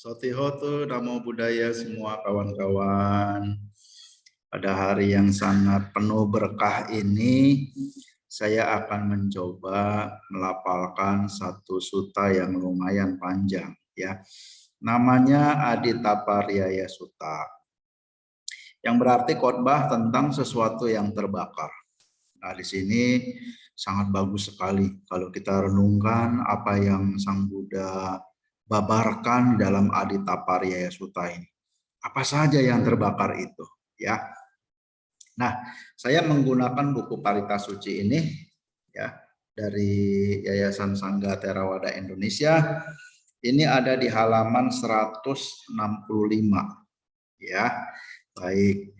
Sotihotu, Namo Buddhaya semua kawan-kawan. Pada hari yang sangat penuh berkah ini, saya akan mencoba melafalkan satu sutta yang lumayan panjang, ya. Namanya Aditapariyaya Sutta, yang berarti khotbah tentang sesuatu yang terbakar. Nah, di sini sangat bagus sekali kalau kita renungkan apa yang Sang Buddha babarkan dalam Aditapariyaya Sutta ini. Apa saja yang terbakar itu, ya. Nah, saya menggunakan buku Parita Suci ini, ya, dari Yayasan Sangga Theravada Indonesia. Ini ada di halaman 165, ya. Baik,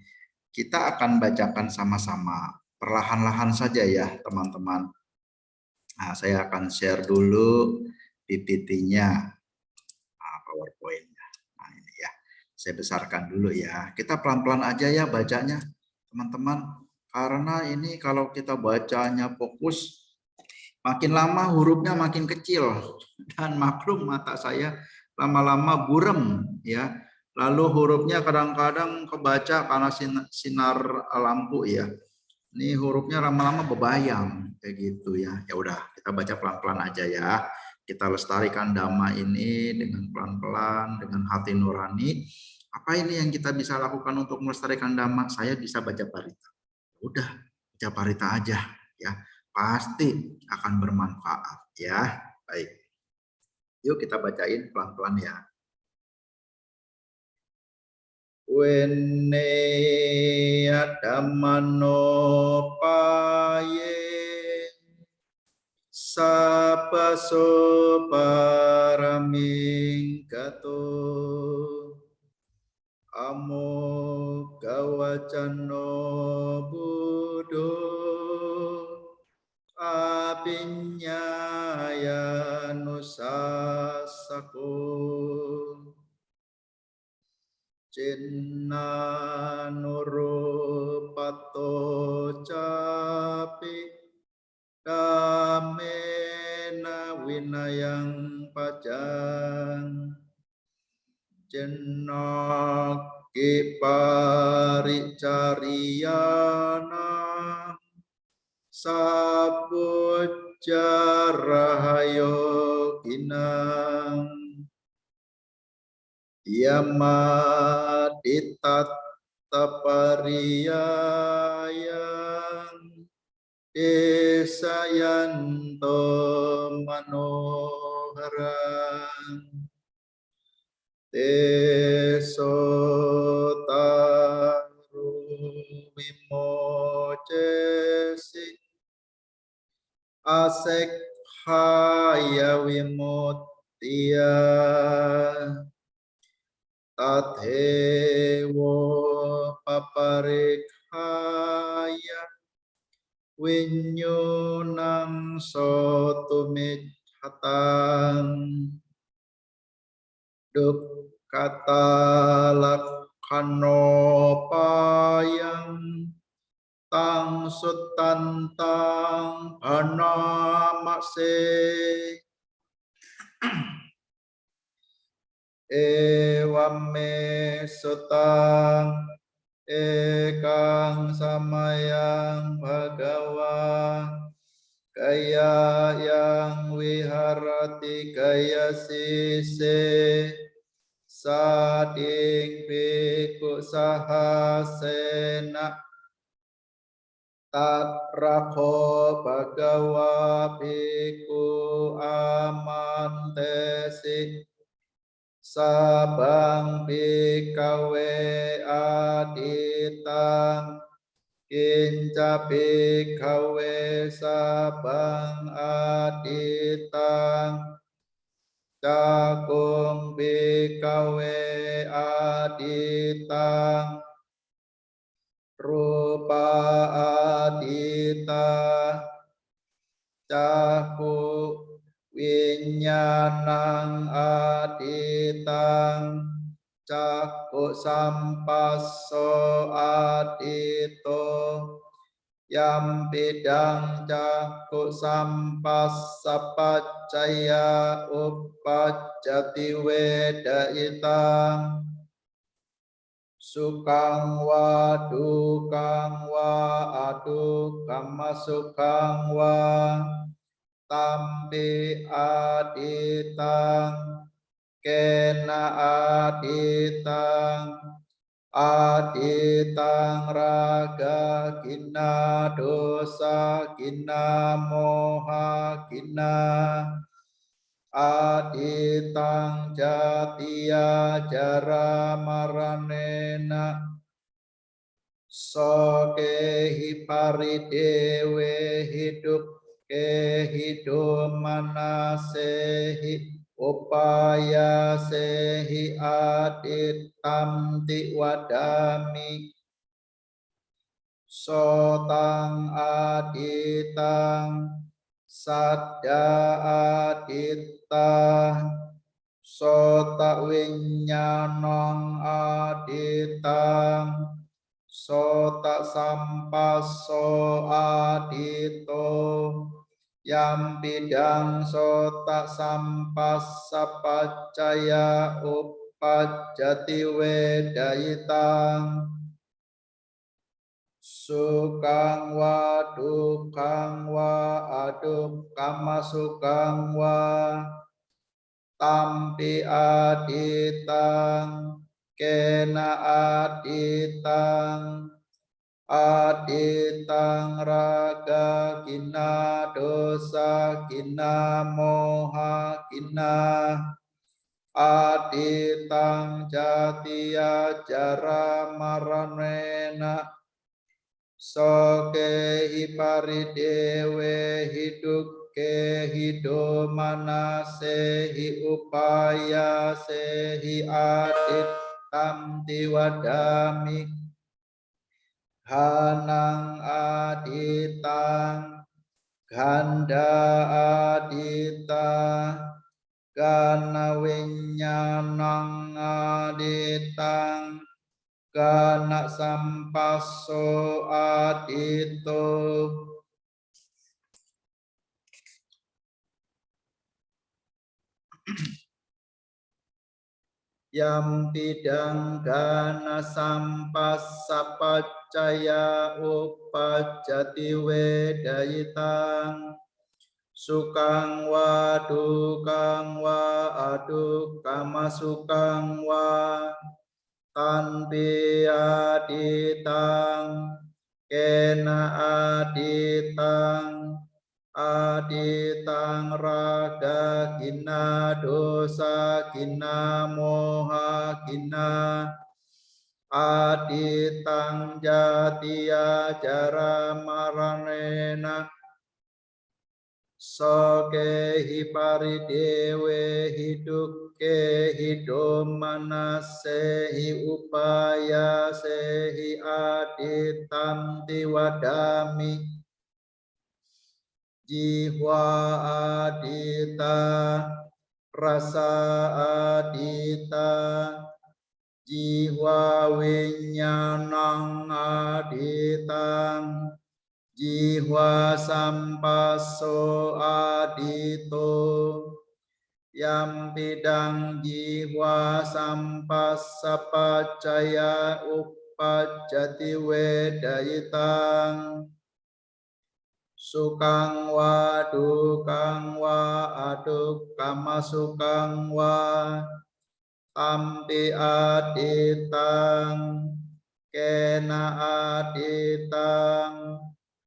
kita akan bacakan sama-sama, perlahan-lahan saja ya teman-teman. Nah, saya akan share dulu PPT-nya, PowerPoint-nya. Nah, ini ya, saya besarkan dulu ya. Kita pelan-pelan aja ya bacanya, teman-teman. Karena ini kalau kita bacanya fokus, makin lama hurufnya makin kecil. Dan maklum mata saya lama-lama burem ya. Lalu hurufnya kadang-kadang kebaca karena sinar lampu ya. Ini hurufnya lama-lama bebayang kayak gitu ya. Ya udah, kita baca pelan-pelan aja ya. Kita lestarikan dhamma ini dengan pelan-pelan, dengan hati nurani. Apa ini yang kita bisa lakukan untuk melestarikan dhamma? Saya bisa baca parita. Udah, baca parita aja ya. Pasti akan bermanfaat ya. Baik. Yuk kita bacain pelan-pelan ya. Wene adamano paye sapaso paraming gato amo gawacano budo apinyaya nusasako Cinna nuru pato capi damena winayang pajang Cinna kiparicariana sabujja rahayo ginang Yamaditattapariyayang desayanto manoharan desotaru wimocesi asekhaya wimuttiya Tathewo paparikhaya winyunang sotumidhatang dukkata lakhanopayang tang suttantang banamakse Ewame sutang ekang samayang bhagawa kaya yang wiharati kaya sise sading bhikkhu sahasena tatrako bhagawa bhikkhu amantesi sabang bhikkhave aditang kinca bhikkhave sabang aditang cakung bhikkhave aditang rupa adita cakung winyanang aditang cakku sampasso adito Yam bidang caku sampassapacaya uppajjati wedayitang sukang wa dukang wa adukang masukang wa tampi aditang kena aditang aditang raga kina dosa kina moha kina aditang jatiya jara maranena soke hiparidewe hidup kehidup mana sehi upaya sehi aditam wadami sotang aditang sadda adita sota winyanong aditang sota sampaso adito yang bidang sota sampassapacaya uppajjati wedayitang sukang wa dukang wa adukang masukang wa tampi aditang kena aditang aditang raga kina dosa kina moha kina aditang jatiya jara maranena soke hiparidewe hidup kehidup mana sehi upaya sehi adit tamti wadami hanang aditang ganda adita gana winyanang aditang gana sampaso adito yang bidang gana sampassapacaya uppajjati wedayitang sukang wa dukang wa adukang masukang wa tanpi aditang kena aditang aditang raga kina dosa kina moha kina aditang jatiya jara maranena soke hiparidewe hidup kehidup mana sehi upaya sehi aditam wadami jiwa adita rasa adita jiwa winyanang aditang jiwa sampaso adito yang bidang jiwa sampassapacaya uppajjati wedayitang sukang wa dukang wa adukang masukang wa tampi aditang kena aditang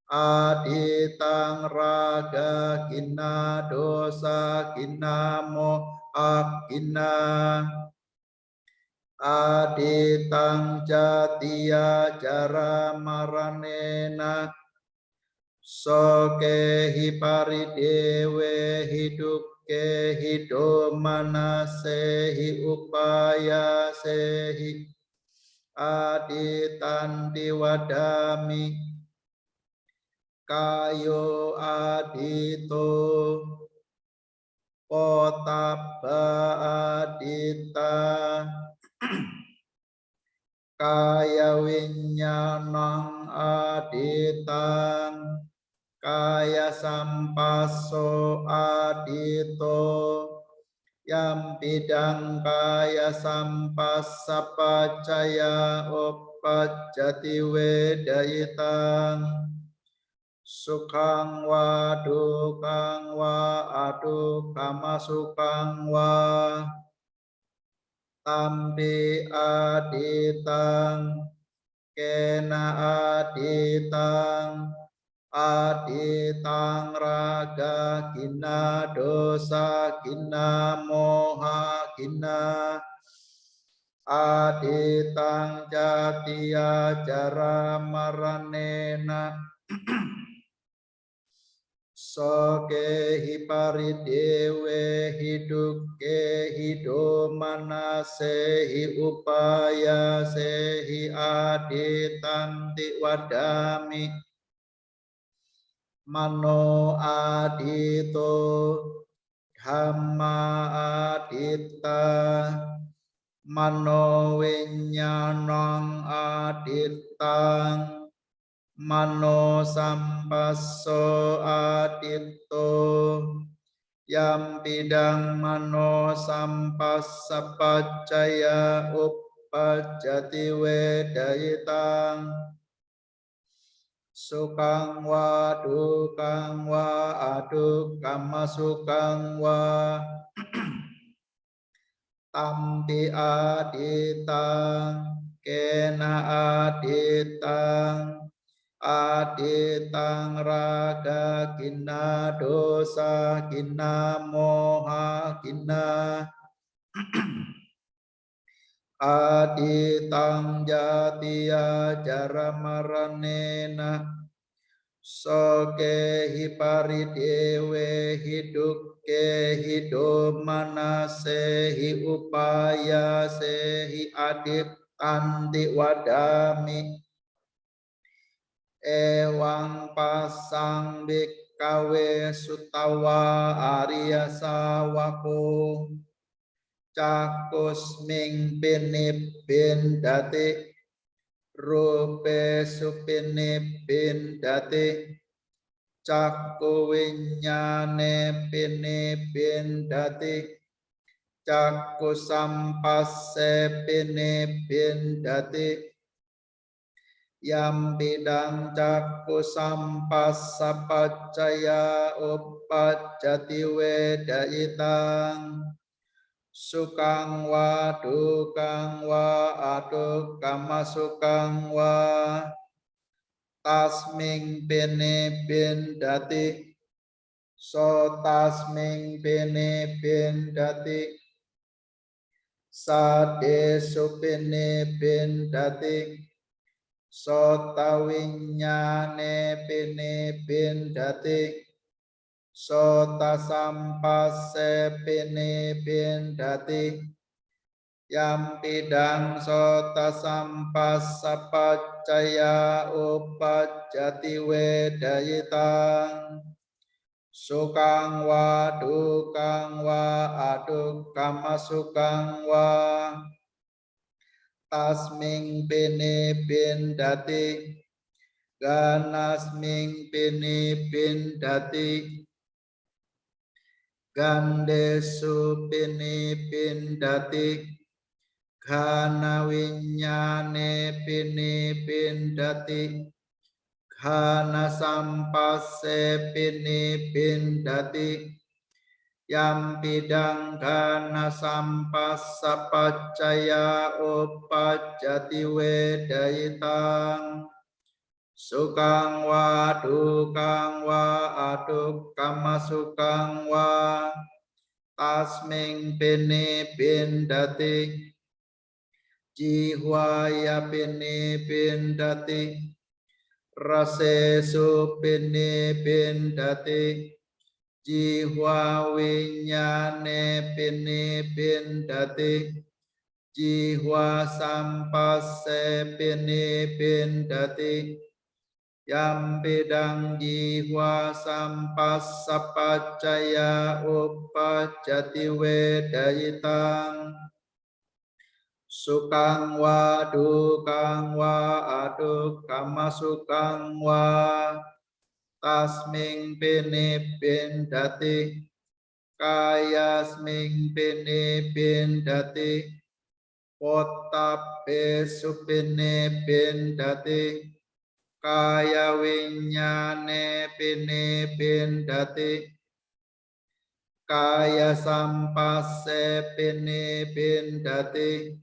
aditang raga kina dosa kina moha kina aditang jatiya jara maranena soke hiparidewe hidup kehidup mana sehi upaya sehi aditan wadami kayo adito potaba adita kaya winyanang aditang kaya sampasso adito yam bidang kaya sampassapacaya uppajjati wedayitang sukang wa dukang wa adukama sukang wa tambi aditang kena aditang aditang raga kina dosa kina moha kina aditang jatiya jara maranena soke hiparidewe hiduke hidomana sehi upaya sehi aditanti wadami mano adito dhamma adita mano winyanang aditang mano sampasso adito yam bidang mano sampassapacaya uppajjati wedayitang sukang wa dukang wa adukama sukang wa tampi aditang kena aditang aditang raga kina dosa kina moha kina aditang jatiya jara maranena soke hiparidewe hiduke hidomana sehi upaya sehi adip tanti wadami ewang pasang bikawe sutawa arya sawako cakus ming pinip bindati rupe supinip bindati cakku winyane pinip bindati cakku sampasse pinip bindati yam bidang cakku sampassapacaya uppajjati wedayitang sukang wa dukang wa adukama sukang wa tasming bene bindati so tasming bene bindati sade supene bindati sota winyane bene bindati sota sampasse bene bindati yam bidang sota sampassapacaya uppajjati wedayitang sukang wa dukang wa adukama sukang wa tasming bene bindati ganasming bene bindati gandesu bene bindati ghana winyane bene bindati ghana sampasse bene bindati yam bidang ghana sampassapacaya uppajjati wedayitang sukang wa dukang wa adukama sukang wa tasming bene bindati jihwaya bene bindati rasesu bene bindati jihwa winyane bene bindati jihwa sampasse bene bindati yam bidang jihwa sampassapacaya uppajjati wedayitang sukang wa dukang wa adukama sukang wa tasming pinipindati kayasming pinipindati potape supinipindati kaya winyane pinipindati kaya sampase pinipindati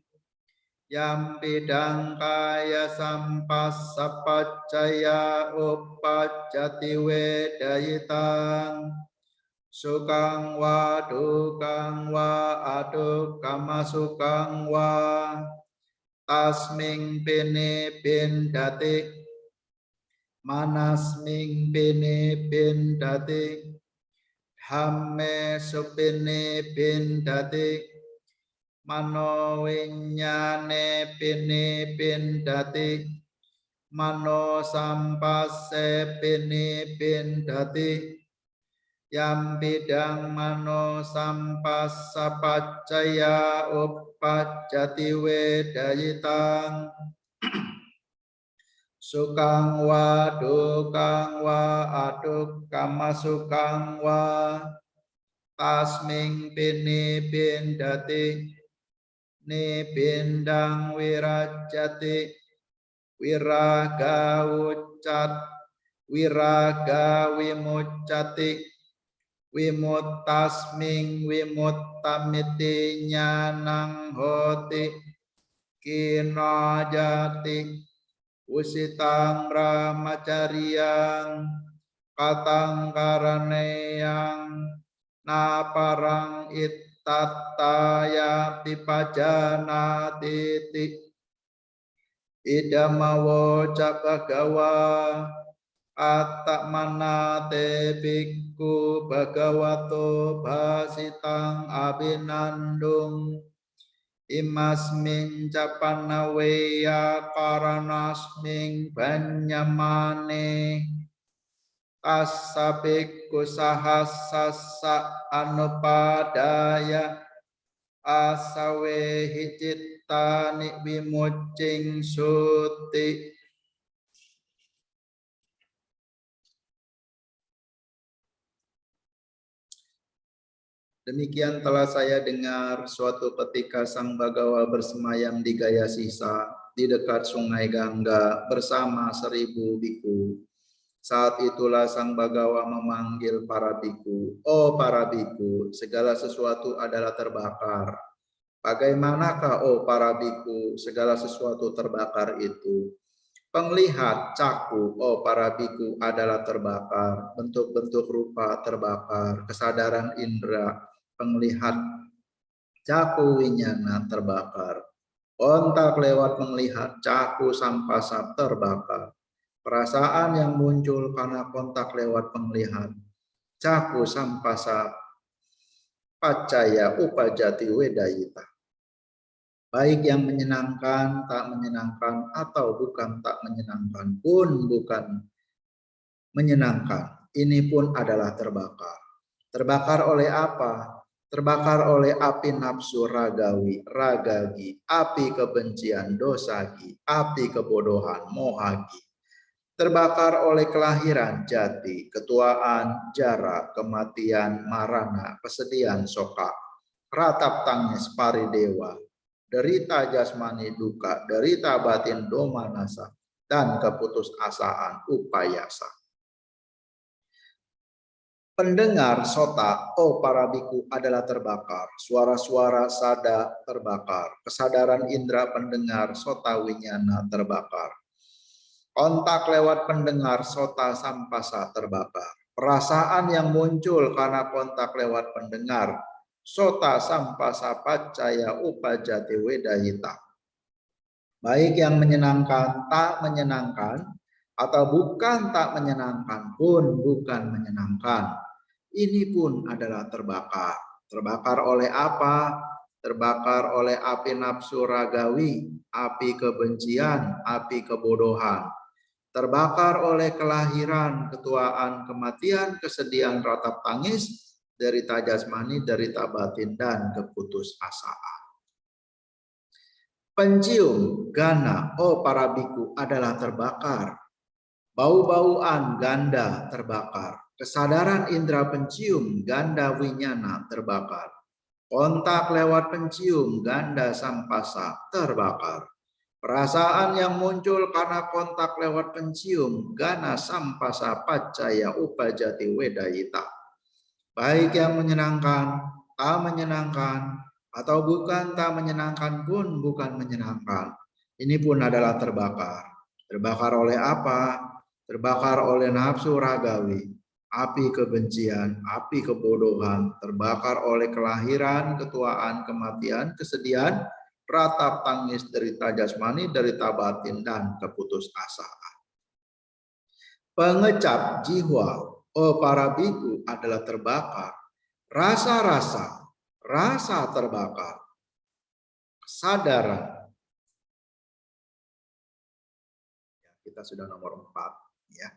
yam bidang kaya sampas sapacaya upajati wedayitang sukang wa dukang wa adukama sukang wa tasming pinipindati manasming pinipindati dhamme supinipindati mano winyane pinipindati mano sampase pinipindati yam bidang mano sampas sapacaya upajati wedayitang sukang wa dukang wa adukama sukang wa tasming pinipindati nipindang wirajati wiraga wucat wiraga wimucati wimutasming wimutamiti nyanang hoti kinajati usitang brahmacaryang katang karaneyang naparang ittataya pipajana titi idamawo cabagawa attakmanate bhikkhu bhagavato bhasitang abhinandung imasmin capanaweya karanasming banyamane tasabikku sahasasa anupadaya asawe hicittani wimuccing suti. Demikian telah saya dengar suatu ketika Sang Bagawa bersemayam di Gaya Sisa di dekat Sungai Gangga bersama 1000 biku. Saat itulah Sang Bagawa memanggil para biku, "Oh para biku, segala sesuatu adalah terbakar. Bagaimanakah oh para biku, segala sesuatu terbakar itu? Penglihat caku, oh para biku adalah terbakar, bentuk-bentuk rupa terbakar, kesadaran indera, penglihat caku winyana terbakar, kontak lewat melihat caku sampasa terbakar, perasaan yang muncul karena kontak lewat penglihat caku sampasa pacaya upajati wedayita. Baik yang menyenangkan, tak menyenangkan, atau bukan tak menyenangkan pun bukan menyenangkan. Ini pun adalah terbakar. Terbakar oleh apa? Terbakar oleh api nafsu ragawi, ragagi, api kebencian, dosagi, api kebodohan, mohagi. Terbakar oleh kelahiran, jati, ketuaan, jara, kematian, marana, kesedihan, soka, ratap tangis, paridewa, derita jasmani duka, derita batin domanasa, dan keputusasaan upayasa. Pendengar sota, oh para biku adalah terbakar, suara-suara sada terbakar, kesadaran indera pendengar sota winyana terbakar, kontak lewat pendengar sota sampasa terbakar, perasaan yang muncul karena kontak lewat pendengar sota sampasa pacaya upajati wedayita. Baik yang menyenangkan, tak menyenangkan, atau bukan tak menyenangkan pun bukan menyenangkan. Ini pun adalah terbakar. Terbakar oleh apa? Terbakar oleh api nafsu ragawi, api kebencian, api kebodohan. Terbakar oleh kelahiran, ketuaan, kematian, kesedihan, ratap tangis, derita jasmani, derita batin, dan keputusasaan. Pencium gana, oh para biku, adalah terbakar. Bau-bauan ganda terbakar. Kesadaran indera pencium ganda winyana terbakar. Kontak lewat pencium ganda sampasa terbakar. Perasaan yang muncul karena kontak lewat pencium gana sampasa pacaya upajati wedayita. Baik yang menyenangkan, tak menyenangkan, atau bukan tak menyenangkan pun bukan menyenangkan. Ini pun adalah terbakar. Terbakar oleh apa? Terbakar oleh nafsu ragawi, api kebencian, api kebodohan, terbakar oleh kelahiran, ketuaan, kematian, kesedihan, ratap tangis, derita jasmani, derita batin, dan keputusasaan. Pengecap jiwa, oh para biku, adalah terbakar. Rasa-rasa, rasa terbakar. Kesadaran. Kita sudah nomor 4 ya.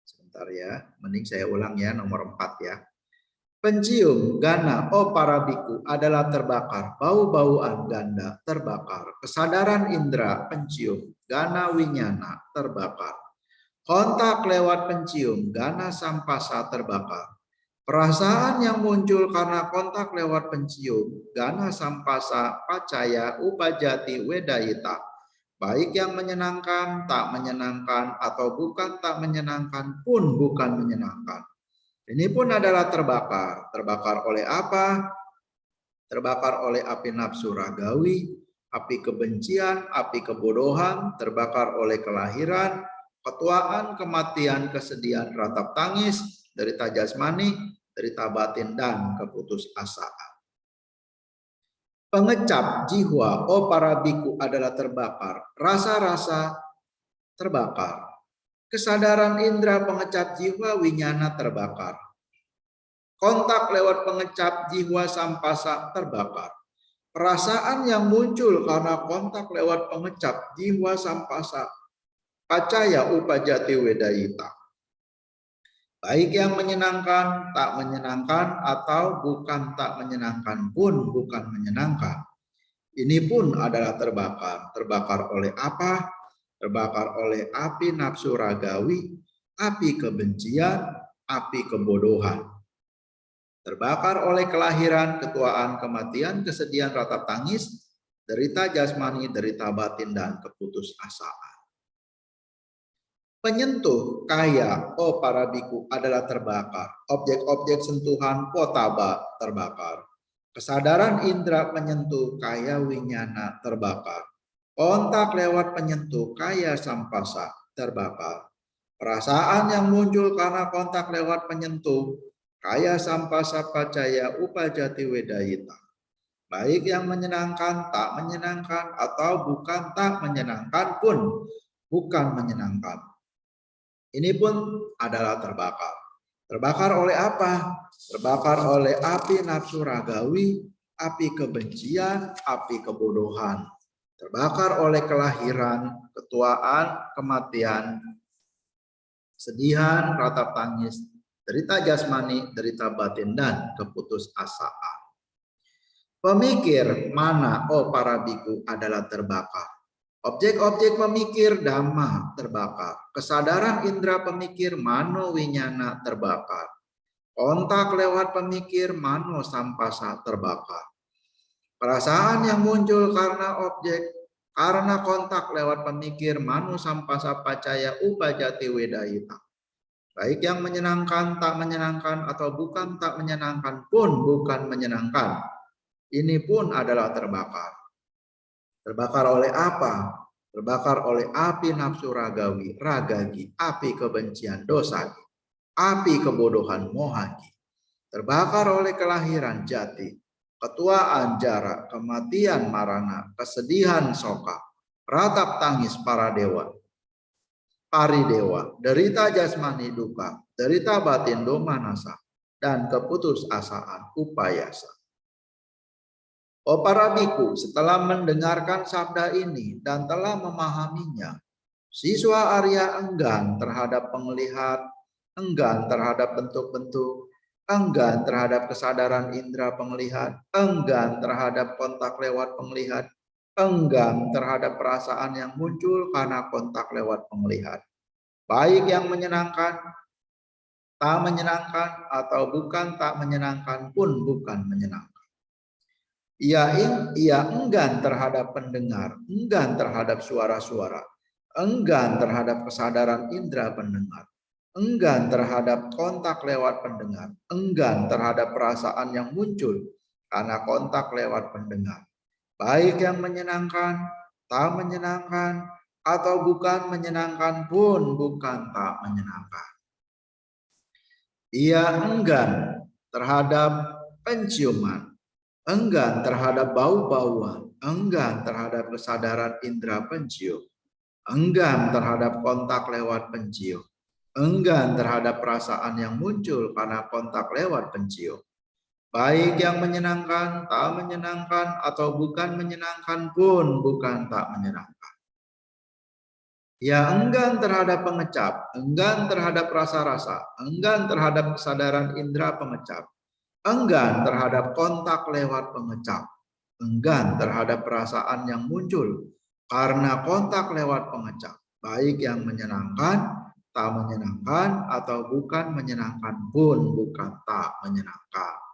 Sebentar ya, mending saya ulang ya nomor 4 ya. Pencium gana, oh para biku, adalah terbakar. Bau-bauan ganda terbakar. Kesadaran indera pencium gana winyana terbakar. Kontak lewat pencium gana sampasa terbakar. Perasaan yang muncul karena kontak lewat pencium gana sampasa pacaya upajati wedayita. Baik yang menyenangkan, tak menyenangkan, atau bukan tak menyenangkan pun bukan menyenangkan. Ini pun adalah terbakar. Terbakar oleh apa? Terbakar oleh api nafsu ragawi, api kebencian, api kebodohan, terbakar oleh kelahiran, ketuaan, kematian, kesedihan, ratap tangis, derita jasmani, derita batin, dan keputusasaan. Pengecap jiwa, oh para biku, adalah terbakar. Rasa-rasa terbakar. Kesadaran indera pengecap jiwa winyana terbakar. Kontak lewat pengecap jiwa sampasa terbakar. Perasaan yang muncul karena kontak lewat pengecap jiwa sampasa pacaya upajati wedayita. Baik yang menyenangkan, tak menyenangkan, atau bukan tak menyenangkan pun bukan menyenangkan. Ini pun adalah terbakar. Terbakar oleh apa? Terbakar oleh api nafsu ragawi, api kebencian, api kebodohan. Terbakar oleh kelahiran, ketuaan, kematian, kesedihan, ratap tangis, derita jasmani, derita batin, dan keputusasaan. Penyentuh kaya, oh para biku, adalah terbakar. Objek-objek sentuhan potaba terbakar. Kesadaran indera penyentuh kaya winyana terbakar. Kontak lewat penyentuh kaya sampasa terbakar. Perasaan yang muncul karena kontak lewat penyentuh kaya sampasa pacaya upajati wedayita. Baik yang menyenangkan, tak menyenangkan, atau bukan tak menyenangkan pun bukan menyenangkan. Ini pun adalah terbakar. Terbakar oleh apa? Terbakar oleh api nafsu ragawi, api kebencian, api kebodohan. Terbakar oleh kelahiran, ketuaan, kematian, sedihan, ratap tangis, derita jasmani, derita batin, dan keputusasaan. Pemikir mana, oh para biku, adalah terbakar. Objek-objek pemikir dhamma terbakar. Kesadaran indera pemikir mano winyana terbakar. Kontak lewat pemikir mano sampasa terbakar. Perasaan yang muncul karena kontak lewat pemikir mano sampasa pacaya upajati wedayita. Baik yang menyenangkan, tak menyenangkan, atau bukan tak menyenangkan pun bukan menyenangkan. Ini pun adalah terbakar. Terbakar oleh apa? Terbakar oleh api nafsu ragawi, ragagi, api kebencian, dosagi, api kebodohan, mohagi. Terbakar oleh kelahiran jati, ketuaan jara, kematian marana, kesedihan soka, ratap tangis para dewa, paridewa, derita jasmani duka, derita batin domanasa, dan keputusasaan upayasa. Oh para biku, setelah mendengarkan sabda ini dan telah memahaminya, siswa Arya enggan terhadap penglihat, enggan terhadap bentuk-bentuk, enggan terhadap kesadaran indera penglihat, enggan terhadap kontak lewat penglihat, enggan terhadap perasaan yang muncul karena kontak lewat penglihat. Baik yang menyenangkan, tak menyenangkan, atau bukan tak menyenangkan pun bukan menyenangkan. Ia enggan terhadap pendengar, enggan terhadap suara-suara, enggan terhadap kesadaran indera pendengar, enggan terhadap kontak lewat pendengar, enggan terhadap perasaan yang muncul karena kontak lewat pendengar. Baik yang menyenangkan, tak menyenangkan, atau bukan menyenangkan pun bukan tak menyenangkan. Ia enggan terhadap penciuman, enggan terhadap bau-bauan, enggan terhadap kesadaran indera pencium, enggan terhadap kontak lewat pencium, enggan terhadap perasaan yang muncul karena kontak lewat pencium. Baik yang menyenangkan, tak menyenangkan, atau bukan menyenangkan pun bukan tak menyenangkan. Ia enggan terhadap pengecap, enggan terhadap rasa-rasa, enggan terhadap kesadaran indera pengecap, enggan terhadap kontak lewat pengecap, enggan terhadap perasaan yang muncul karena kontak lewat pengecap, baik yang menyenangkan, tak menyenangkan, atau bukan menyenangkan pun bukan tak menyenangkan.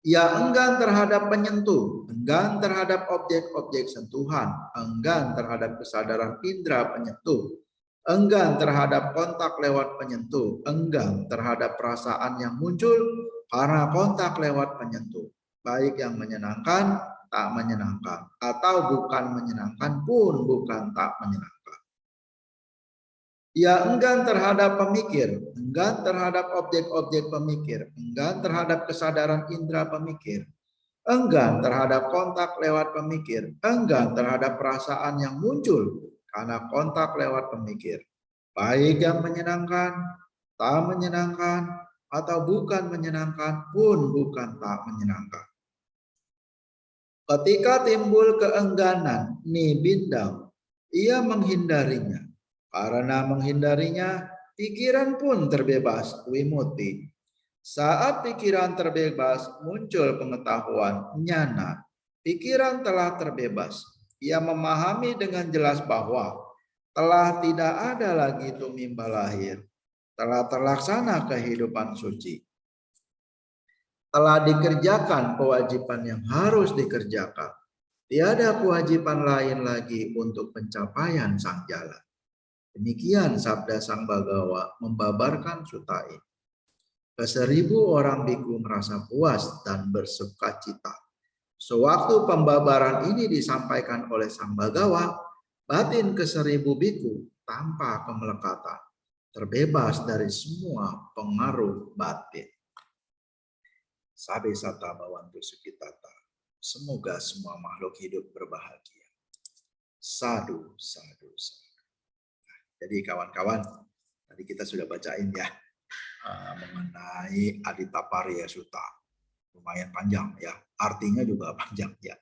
Ia enggan terhadap penyentuh, enggan terhadap objek-objek sentuhan, enggan terhadap kesadaran indera penyentuh, enggan terhadap kontak lewat penyentuh, enggan terhadap perasaan yang muncul karena kontak lewat penyentuh, baik yang menyenangkan, tak menyenangkan, atau bukan menyenangkan pun bukan tak menyenangkan. Ia enggan terhadap pemikir, enggan terhadap objek-objek pemikir, enggan terhadap kesadaran indera pemikir, enggan terhadap kontak lewat pemikir, enggan terhadap perasaan yang muncul karena kontak lewat pemikir, baik yang menyenangkan, tak menyenangkan, atau bukan menyenangkan pun bukan tak menyenangkan. Ketika timbul keengganan, nibindang, ia menghindarinya. Karena menghindarinya, pikiran pun terbebas, wimuti. Saat pikiran terbebas, muncul pengetahuan, nyana. Pikiran telah terbebas. Ia memahami dengan jelas bahwa telah tidak ada lagi tumimba lahir. Telah terlaksana kehidupan suci. Telah dikerjakan kewajiban yang harus dikerjakan. Tiada kewajiban lain lagi untuk pencapaian sang jalan. Demikian sabda Sang Bagawa membabarkan sutta ini. Ke-1000 orang biku merasa puas dan bersukacita. Sewaktu pembabaran ini disampaikan oleh Sang Bagawa, batin ke-1000 biku tanpa kemelekatan, terbebas dari semua pengaruh batin. Sabe sata bawantu sukitata. Semoga semua makhluk hidup berbahagia. Sadu, sadu, sadu. Jadi kawan-kawan, tadi kita sudah bacain ya mengenai Aditapariya Sutta. Lumayan panjang ya, artinya juga panjang ya.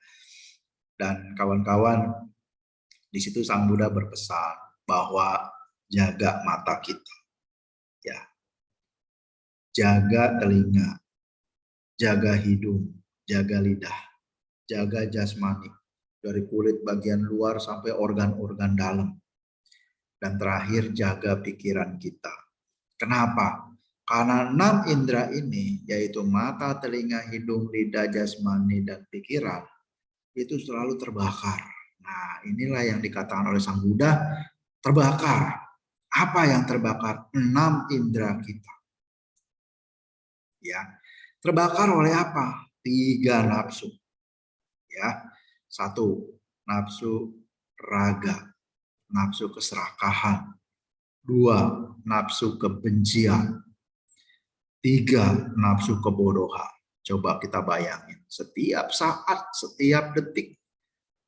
Dan kawan-kawan, di situ Sang Buddha berpesan bahwa jaga mata kita. Ya. Jaga telinga, jaga hidung, jaga lidah, jaga jasmani dari kulit bagian luar sampai organ-organ dalam. Dan terakhir jaga pikiran kita. Kenapa? Karena 6 indera ini, yaitu mata, telinga, hidung, lidah, jasmani, dan pikiran, itu selalu terbakar. Nah, inilah yang dikatakan oleh Sang Buddha, terbakar. Apa yang terbakar? 6 indera kita. Ya, terbakar oleh apa? 3 nafsu. Ya, 1 nafsu raga, nafsu keserakahan. 2 nafsu kebencian. 3 nafsu kebodohan. Coba kita bayangin, setiap saat, setiap detik,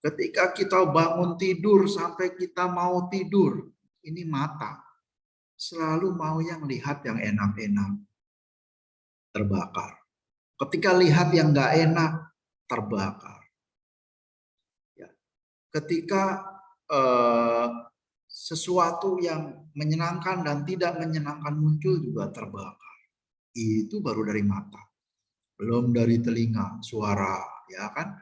ketika kita bangun tidur sampai kita mau tidur, ini mata selalu mau yang lihat yang enak-enak, terbakar. Ketika lihat yang nggak enak, terbakar. Ya. Ketika sesuatu yang menyenangkan dan tidak menyenangkan muncul juga terbakar. Itu baru dari mata. Belum dari telinga, suara, ya kan?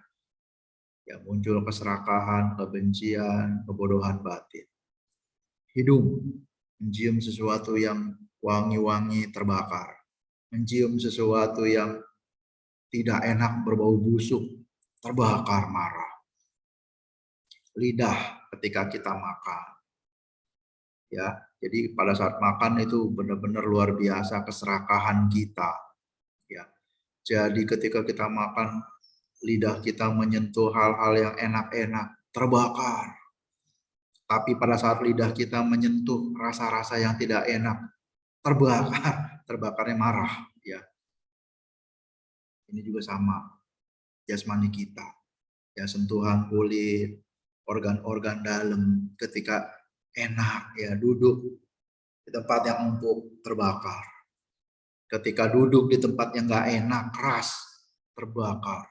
Yang muncul keserakahan, kebencian, kebodohan batin. Hidung, mencium sesuatu yang wangi-wangi terbakar. Mencium sesuatu yang tidak enak berbau busuk, terbakar marah. Lidah ketika kita makan. Ya, jadi pada saat makan itu benar-benar luar biasa keserakahan kita. Ya. Jadi ketika kita makan, lidah kita menyentuh hal-hal yang enak-enak, terbakar. Tapi pada saat lidah kita menyentuh rasa-rasa yang tidak enak, terbakar, terbakarnya marah. Ya, ini juga sama jasmani kita. Ya, sentuhan kulit, organ-organ dalam ketika enak, ya duduk di tempat yang empuk, terbakar. Ketika duduk di tempat yang nggak enak, keras, terbakar.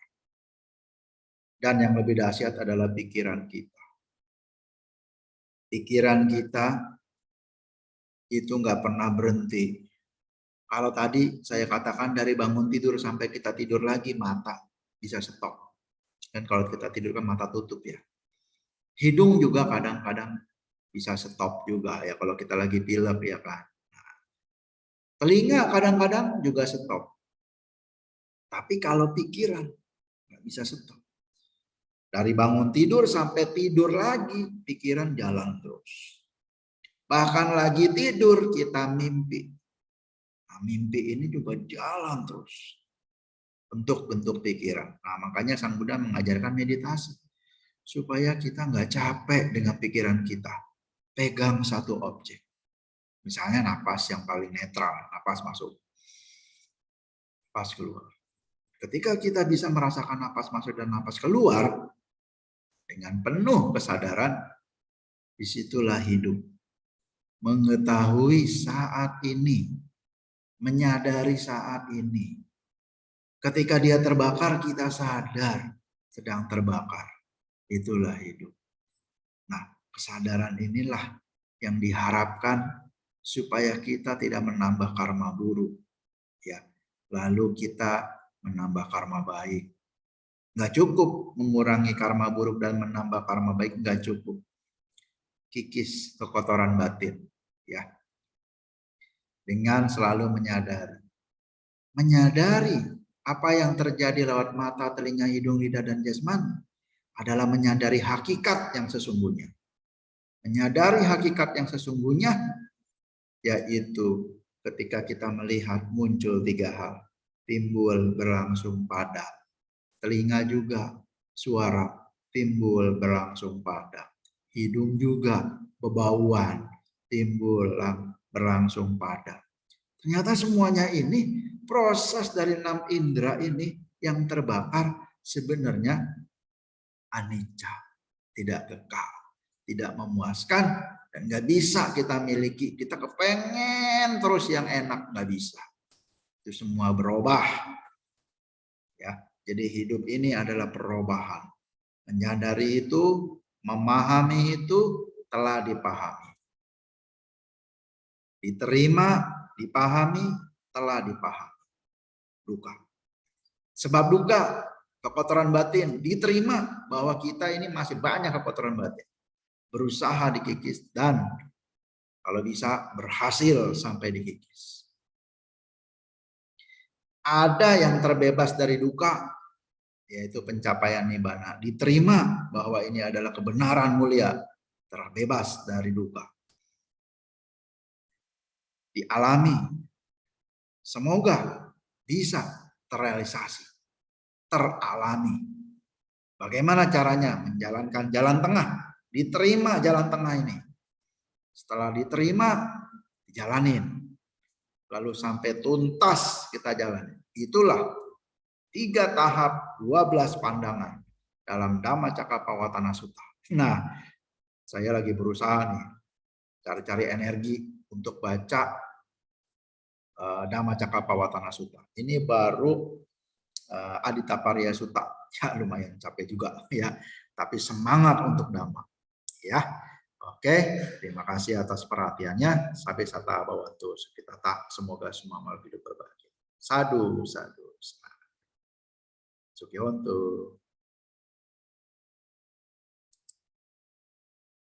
Dan yang lebih dahsyat adalah pikiran kita. Pikiran kita itu nggak pernah berhenti. Kalau tadi saya katakan dari bangun tidur sampai kita tidur lagi, mata bisa stop. Dan kalau kita tidur kan mata tutup ya. Hidung juga kadang-kadang bisa stop juga ya kalau kita lagi pilek ya kan. Nah, telinga kadang-kadang juga stop. Tapi kalau pikiran nggak bisa stop. Dari bangun tidur sampai tidur lagi, pikiran jalan terus. Bahkan lagi tidur kita mimpi. Nah, mimpi ini juga jalan terus. Bentuk-bentuk pikiran. Nah, makanya Sang Buddha mengajarkan meditasi. Supaya kita nggak capek dengan pikiran kita. Pegang satu objek. Misalnya napas yang paling netral. Napas masuk. Napas keluar. Ketika kita bisa merasakan napas masuk dan napas keluar. Dengan penuh kesadaran. Disitulah hidup. Mengetahui saat ini. Menyadari saat ini. Ketika dia terbakar, kita sadar sedang terbakar. Itulah hidup. Nah, kesadaran inilah yang diharapkan supaya kita tidak menambah karma buruk. Ya, lalu kita menambah karma baik. Nggak cukup mengurangi karma buruk dan menambah karma baik, nggak cukup. Kikis kekotoran batin. Ya, dengan selalu menyadari. Menyadari apa yang terjadi lewat mata, telinga, hidung, lidah, dan jasmani adalah menyadari hakikat yang sesungguhnya. Menyadari hakikat yang sesungguhnya yaitu ketika kita melihat muncul tiga hal. Timbul, berlangsung, padam. Telinga juga suara timbul, berlangsung, padam. Hidung juga bebauan timbul, berlangsung, padam. Ternyata semuanya ini proses dari 6 indera ini yang terbakar sebenarnya anicca, tidak kekal, tidak memuaskan dan nggak bisa kita miliki. Kita kepengen terus yang enak, nggak bisa. Itu semua berubah. Ya, jadi hidup ini adalah perubahan. Menyadari itu, memahami itu, telah dipahami. Diterima, dipahami, telah dipahami. Duka. Sebab duka, kekotoran batin, diterima bahwa kita ini masih banyak kekotoran batin. Berusaha dikikis dan kalau bisa berhasil sampai dikikis. Ada yang terbebas dari duka, yaitu pencapaian nibbana. Diterima bahwa ini adalah kebenaran mulia, terbebas dari duka. Dialami. Semoga bisa terrealisasi, teralami. Bagaimana caranya? Menjalankan jalan tengah. Diterima jalan tengah ini. Setelah diterima, dijalanin. Lalu sampai tuntas kita jalani. Itulah 3 tahap 12 pandangan dalam Dhammacakkappavattana Sutta. Nah, saya lagi berusaha nih cari-cari energi untuk baca Dhammacakkappavattana Sutta. Ini baru Adittaparya Sutta. Ya lumayan capek juga ya, tapi semangat untuk Dhamma. Ya. Oke, terima kasih atas perhatiannya. Sampai sata bhawantu. Semoga semua makhluk hidup berbahagia. Sadu, sadu. Sukihonto.